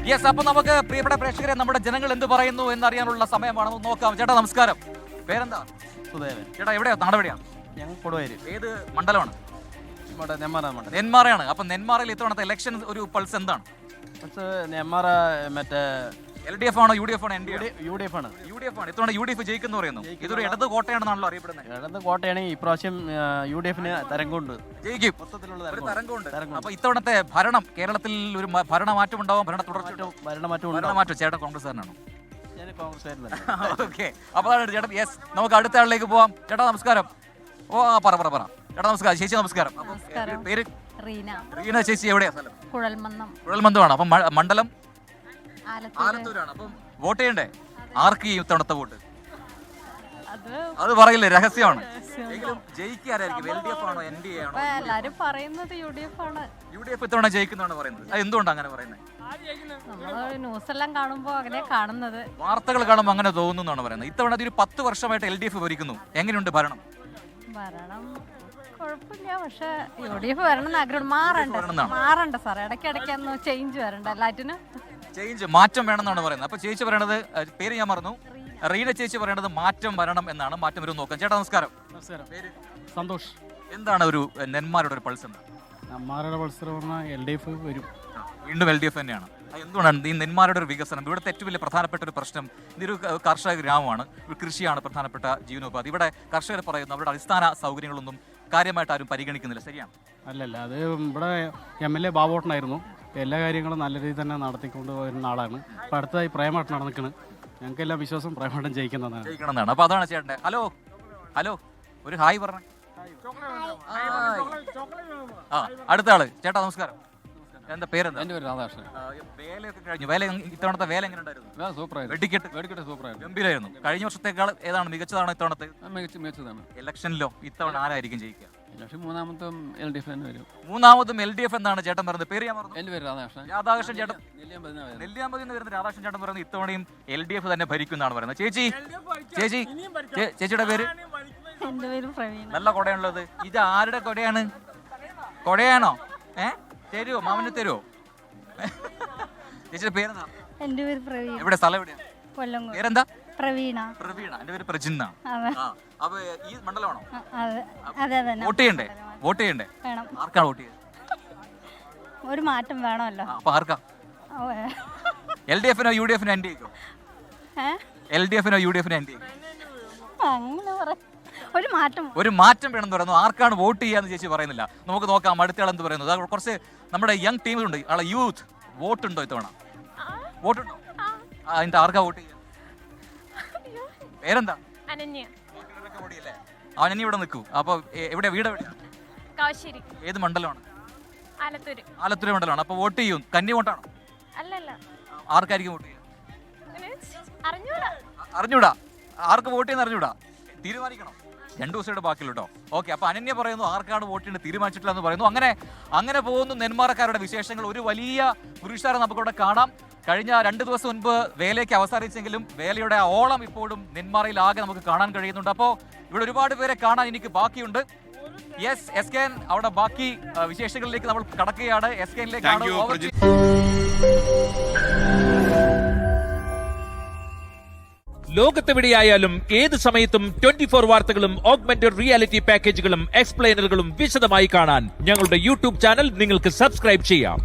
Yes, അപ്പൊ നമുക്ക് പ്രിയപ്പെട്ട പ്രേക്ഷകരെ നമ്മുടെ ജനങ്ങൾ എന്ത് പറയുന്നു എന്നറിയാനുള്ള സമയമാണ്. നോക്കാം. ചേട്ടാ നമസ്കാരം, പേരെന്താ? സുദേവൻ. ചേട്ടാ എവിടെയാ, നാടെവിടെയാ? ഞങ്ങൾ കൊടുവരും. ഏത് മണ്ഡലമാണ്? നെന്മാറയാണ്. അപ്പൊ നെന്മാറയിൽ ഇത്തവണത്തെ ഇലക്ഷൻ ഒരു പൾസ് എന്താണ്? നെന്മാറ മറ്റേ LDF ആണോ UDF ആണോ? UDF ആണ്. UDF ആണ്. ഇത്തവണ UDF ജയിക്കുന്നു പറയുന്നു. ഇതൊരു ഇടത് കോട്ടയാണെന്നാണല്ലോ അറിയപ്പെടുന്നത്. ഇടത് കോട്ടയാണെങ്കിൽ ഇപ്രാവശ്യം UDFന് തരംഗമുണ്ട്, ജയിക്കും. മൊത്തത്തിലുള്ള തരംഗമുണ്ട്. അപ്പൊ ഇത്തവണത്തെ ഭരണം കേരളത്തിൽ ഒരു ഭരണമാറ്റം ഉണ്ടാവും, ഭരണ തുടർച്ച, ഭരണമാറ്റം. ചേട്ടൻ കോൺഗ്രസ്സുകാരനാണോ? ഞാൻ കോൺഗ്രസ്സുകാരൻ. ഓക്കെ, അപ്പൊ ചേട്ടൻ. യെസ്, നമുക്ക് അടുത്ത ആളിലേക്ക് പോവാം. ചേട്ടാ നമസ്കാരം. ഓ പറ ചേട്ടാ നമസ്കാരം. ചേച്ചി നമസ്കാരം. പേര്? റീന ചേച്ചി. എവിടെയാ സ്ഥലം? കുഴൽമന്ദമാണ്. അപ്പം മണ്ഡലം ആലത്തൂരാണ്. അപ്പം വോട്ട് ചെയ്യണ്ടേ? ആർക്ക് ചെയ്യും ഇത്തവണത്തെ വോട്ട്? അത് പറയില്ലേ, രഹസ്യമാണ്. എങ്കിലും ജയിക്കാരായിരിക്കും. LDF ആണോ NDA ആണോ? എല്ലാരും പറയുന്നത് UDF ആണ്. UDF ഇത്തവണ ജയിക്കുന്നതാണ് പറയുന്നത്. അത് എന്തുകൊണ്ടാണ് അങ്ങനെ പറയുന്നത്? ന്യൂസ് എല്ലാം കാണുമ്പോ അങ്ങനെ കാണുന്നത്, വാർത്തകൾ കാണുമ്പോൾ അങ്ങനെ തോന്നുന്നതാണ് പറയുന്നത്. ഇത്തവണ ഒരു 10 വർഷമായിട്ട് LDF ഭരിക്കുന്നു. എങ്ങനെയുണ്ട് ഭരണം? കുഴപ്പമില്ല, പക്ഷെ UDF വരണം എന്ന് ആഗ്രഹം. മാറണ്ട സാർ, ഇടയ്ക്കിടയ്ക്കൊന്ന് ചേഞ്ച് വരണ്ട, എല്ലാറ്റിനും ചേഞ്ച്, മാറ്റം വേണമെന്നാണ് പറയുന്നത്. അപ്പൊ ചേച്ചി പറയണത്, പേര് ഞാൻ മറന്നു, റീന ചേച്ചി പറയണത് മാറ്റം വരണം എന്നാണ്. മാറ്റം വരും നോക്കാം. ചേട്ടാ നമസ്കാരം. പേര്? സന്തോഷ്. എന്താണ് ഒരു നെന്മാരുടെ ഒരു പൾസ്? നെന്മാരുടെ പൾസ് പറഞ്ഞാൽ LDF വരും. വീണ്ടും LDF തന്നെയാണ്. എന്തുകൊണ്ടാണ് ഈ നെന്മാരുടെ ഒരു വികസനം? ഇവിടുത്തെ ഏറ്റവും വലിയ പ്രധാനപ്പെട്ട ഒരു പ്രശ്നം, ഇതൊരു കർഷക ഗ്രാമമാണ്, കൃഷിയാണ് പ്രധാനപ്പെട്ട ജീവനോപാധി. ഇവിടെ കർഷകർ പറയുന്നു അവരുടെ അടിസ്ഥാന സൗകര്യങ്ങളൊന്നും കാര്യമായിട്ട് ആരും പരിഗണിക്കുന്നില്ല. ശരിയാണ്? അല്ലല്ല, അത് ഇവിടെ MLA ബാബോട്ടനായിരുന്നു. എല്ലാ കാര്യങ്ങളും നല്ല രീതിയിൽ തന്നെ നടത്തിക്കൊണ്ട് വരുന്ന ആളാണ്. അപ്പോൾ അടുത്തതായി പ്രേമാട്ടം നടന്നിരിക്കുന്നത്. ഞങ്ങൾക്കെല്ലാം വിശ്വാസം പ്രേമാട്ടം ജയിക്കുന്നതാണ്. അപ്പോൾ അതാണ് ചേട്ടൻ്റെ. ഹലോ ഒരു ഹായ് പറഞ്ഞേ. അടുത്ത ആള്. ചേട്ടാ നമസ്കാരം. എന്താ പേരെന്താ? എൻ്റെ പേര് രാധാകൃഷ്ണൻ. വേലയൊക്കെ കഴിഞ്ഞു. ഇത്തവണത്തെ വേല എങ്ങനെ ഉണ്ടായിരുന്നു? സൂപ്പറായിരുന്നു. വെടിക്കെട്ട് സൂപ്പറായിരുന്നു, ഗംഭീരമായിരുന്നു. കഴിഞ്ഞ വർഷത്തേക്കാൾ ഏതാണ് മികച്ചതാണോ ഇത്തവണത്തെ? മികച്ചതാണ്. ഇലക്ഷനിലോ ഇത്തവണ ആരായിരിക്കും ജയിക്കുക? ഇലക്ഷൻ മൂന്നാമതും LDF തന്നെ വരും. മൂന്നാമതും LDF എന്നാണ് ചേട്ടൻ പറയുന്നത്. പേര് ഞാൻ പറഞ്ഞു. എൻ്റെ പേര് രാധാകൃഷ്ണൻ. ചേട്ടൻ നെല്ലിയാമ്പതി എന്ന് വരുന്ന രാധാകൃഷ്ണൻ ചേട്ടൻ പറയുന്നത് ഇത്തവണയും LDF തന്നെ ഭരിക്കുന്നതാണ് പറയുന്നത്. ചേച്ചിയുടെ പേര്? എന്റെ പേര് പ്രവീണ. നല്ല കൊടയാണുള്ളത്. ഇത് ആരുടെ കൊടയാണ്? കൊടയാണോ? തരുവോ? മാമന് തരുവോ? ചേച്ചിയുടെ പേരെന്താ? എന്റെ പേര് പ്രവീണ. എവിടെ സ്ഥലം എവിടെയാ? കൊല്ലങ്കോട്. പേരെന്താ? പ്രവീണ. എന്റെ പേര് പ്രജിന്ന. അപ്പൊ ഈ മണ്ഡലമാണോ? വോട്ട് ചെയ്യണ്ടേ? ആർക്കാണ് വോട്ട് ചെയ്യുന്നത്? ഒരു മാറ്റം വേണമല്ലോ. അപ്പൊ ആർക്കാ? LDF-നോ UDF-നോ NDA-ക്കോ? LDF-നോ UDF-നോ NDA-ക്കോ? ഒരു മാറ്റം വേണമെന്ന് പറയുന്നു. ആർക്കാണ് വോട്ട് ചെയ്യാന്ന് ചേച്ചി പറയുന്നില്ല. നമുക്ക് നോക്കാം അടുത്ത ആൾ എന്ത് പറയുന്നത്. കുറച്ച് നമ്മുടെ യങ് ടീമുണ്ട്, ആളെ യൂത്ത്. വോട്ടുണ്ടോ ഇത്തവണ? വോട്ടുണ്ടോ? അതിന്റെ ആർക്കാ വോട്ട് ചെയ്യാൻ? പേരെന്താ? അനന്യ ഇവിടെ നിൽക്കൂ. അപ്പൊ എവിടെ വീട്? എവിടെയാ? ഏത് മണ്ഡലമാണ്? ആലത്തൂർ മണ്ഡലമാണ്. അപ്പൊ വോട്ട് ചെയ്യും. കന്നി വോട്ടാണോ? ആർക്കായിരിക്കും വോട്ട് ചെയ്യുക? അറിഞ്ഞൂടാ. ആർക്ക് വോട്ട് ചെയ്യുന്ന അറിഞ്ഞൂടാ. തീരുമാനിക്കണം. 2 ദിവസമായിട്ട് ബാക്കിയുള്ളൂ കേട്ടോ. ഓക്കെ, അപ്പൊ അനന്യ പറയുന്നു ആർക്കാണ് വോട്ട് ചെയ്യുന്നത് തീരുമാനിച്ചിട്ടില്ല എന്ന് പറയുന്നു. അങ്ങനെ പോകുന്നു നെന്മാറക്കാരുടെ വിശേഷങ്ങൾ. ഒരു വലിയ പുരുഷാരം നമുക്കിവിടെ കാണാം. കഴിഞ്ഞ 2 ദിവസം മുൻപ് വേലയ്ക്ക് അവസാനിച്ചെങ്കിലും വേലയുടെ ഓളം ഇപ്പോഴും നെന്മാറയിൽ ആകെ നമുക്ക് കാണാൻ കഴിയുന്നുണ്ട്. അപ്പോൾ ഇവിടെ ഒരുപാട് പേരെ കാണാൻ എനിക്ക് ബാക്കിയുണ്ട്. യെസ്, SKN അവിടെ ബാക്കി വിശേഷങ്ങളിലേക്ക് നമ്മൾ കടക്കുകയാണ്. SKNലേക്ക് ലോകത്തെവിടെയായാലും ഏത് സമയത്തും 24 വാർത്തകളും ഓഗ്മെന്റഡ് റിയാലിറ്റി പാക്കേജുകളും എക്സ്പ്ലെയിനറുകളും വിശദമായി കാണാൻ ഞങ്ങളുടെ YouTube ചാനൽ നിങ്ങൾക്ക് സബ്സ്ക്രൈബ് ചെയ്യാം.